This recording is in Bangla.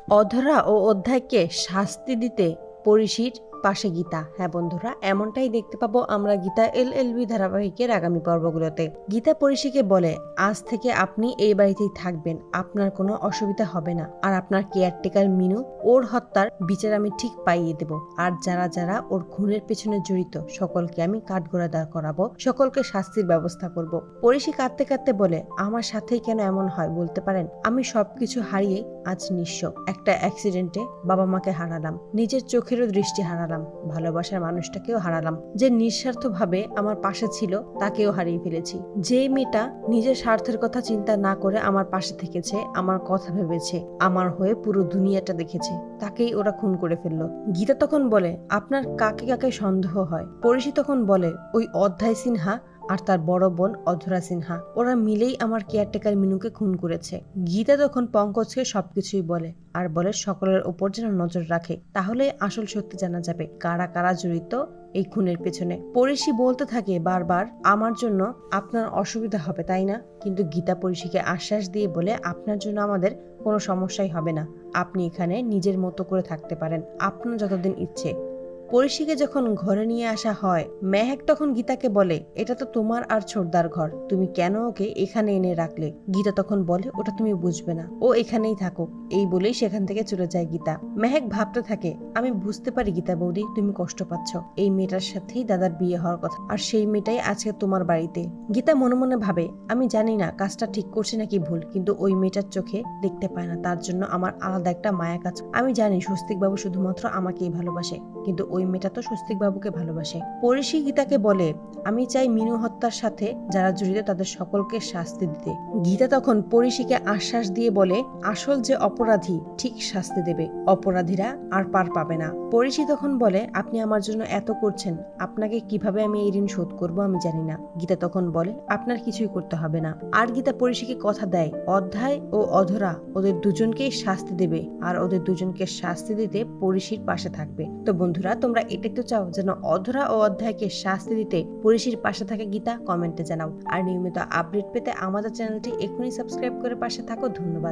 অধরা ও অধ্যায়কে শাস্তি দিতে পরিশির পাশে গীতা। হ্যাঁ বন্ধুরা, এমনটাই দেখতে পাবো আমরা গীতা এলএলবি ধারাবাহিকের আগামী পর্বগুলোতে। গীতা পরিশিকে বলে, আজ থেকে আপনি এই বাড়িতেই থাকবেন, আপনার কোনো অসুবিধা হবে না। আর আপনার কেয়ারটেকার মিনু, ওর হত্যার বিচার আমি ঠিক পাইয়ে দেব। আর যারা যারা ওর খুনের পেছনে জড়িত সকলকে আমি কাঠগড়ায় দাঁড় করাবো, সকলকে শাস্তির ব্যবস্থা করব। পরিশি কাঁদতে কাঁদতে বলে, আমার সাথেই কেন এমন হয় বলতে পারেন? আমি সবকিছু হারিয়ে আজ নিঃস্ব। একটা অ্যাক্সিডেন্টে বাবা মাকে হারালাম, নিজের চোখেরও দৃষ্টি হারালাম, ভালোবাসার মানুষটাকেও হারালাম। যে নিঃস্বার্থভাবে আমার পাশে ছিল তাকেও হারিয়ে ফেলেছি। যে মেয়েটা নিজের স্বার্থের কথা চিন্তা না করে আমার পাশে থেকেছে, আমার কথা ভেবেছে, আমার হয়ে পুরো দুনিয়াটা দেখেছে, তাকেই ওরা খুন করে ফেললো। গীতা তখন বলে, আপনার কাকে কাকে সন্দেহ হয়? পরিশি তখন বলে, ওই অধ্যায় সিনহা আর তার বড় বোন অধরা সিনহা, ওরা মিলেই আমার কেয়ারটেকার মিনুকে খুন করেছে। গীতা তখন পঙ্কজকে সবকিছুই বলে আর বলে সকলের উপর যেন নজর রাখে, তাহলে আসল সত্যি জানা যাবে কারা কারা জড়িত এই খুনের পেছনে। পরিশি বলতে থাকে বারবার, আমার জন্য আপনার অসুবিধা হবে তাই না? কিন্তু গীতা পরিশিকে আশ্বাস দিয়ে বলে, আপনার জন্য আমাদের কোনো সমস্যাই হবে না, আপনি এখানে নিজের মতো করে থাকতে পারেন, আপনার যতদিন ইচ্ছে। পরিশিকে যখন ঘরে নিয়ে আসা হয়, মেহেক তখন গীতাকে বলে, এটা তো তোমার আর ছোটদার ঘর, তুমি কেন ওকে এখানে এনে রাখলে? গীতা তখন বলে, ওটা তুমি বুঝবে না, ও এখানেই থাকুক। এই বলেই সেখান থেকে চলে যায় গীতা। মেহেক ভাবতে থাকে, আমি বুঝতে পারি গীতা বৌদি, তুমি কষ্ট পাচ্ছ। এই মেয়েটার সাথেই দাদার বিয়ে হওয়ার কথা, আর সেই মেয়েটাই আজকে তোমার বাড়িতে। গীতা মনে মনে ভাবে, আমি জানি না কাজটা ঠিক করছি নাকি ভুল, কিন্তু ওই মেয়েটার চোখে দেখতে পায় না, তার জন্য আমার আলাদা একটা মায়া কাজ। আমি জানি স্বস্তিক বাবু শুধুমাত্র আমাকেই ভালোবাসে, কিন্তু ওই মেয়েটা তো স্বস্তিক বাবুকে ভালোবাসে। পরিশি গীতাকে বলে, আমি চাই মিনু হত্যার সাথে যারা জড়িত তাদের সকলকে শাস্তি দিতে। গীতা তখন পরিশিকে আশ্বাস দিয়ে বলে, আসল যে অপরাধী ঠিক শাস্তি দেবে, অপরাধীরা আর পার পাবে না। পরিশি তখন বলে, আপনি আমার জন্য এত করছেন, আপনাকে কিভাবে আমি এই ঋণ শোধ করবো আমি জানি না। গীতা তখন বলে, আপনার কিছুই করতে হবে না। আর গীতা পরিশিকে কথা দেয়, অধ্যায় ও অধরা ওদের দুজনকেই শাস্তি দেবে, আর ওদের দুজনকে শাস্তি দিতে পরিশির পাশে থাকবে। তো বন্ধুরা, তোমরা এটা তো চাও যেন অধরা ও অধ্যায়কে শাস্তি দিতে পরিশির পাশে থাকে গীতা? কমেন্টে জানাও। আর নিয়মিত আপডেট পেতে আমাদের চ্যানেলটি এখনই সাবস্ক্রাইব করে পাশে থাকো। ধন্যবাদ।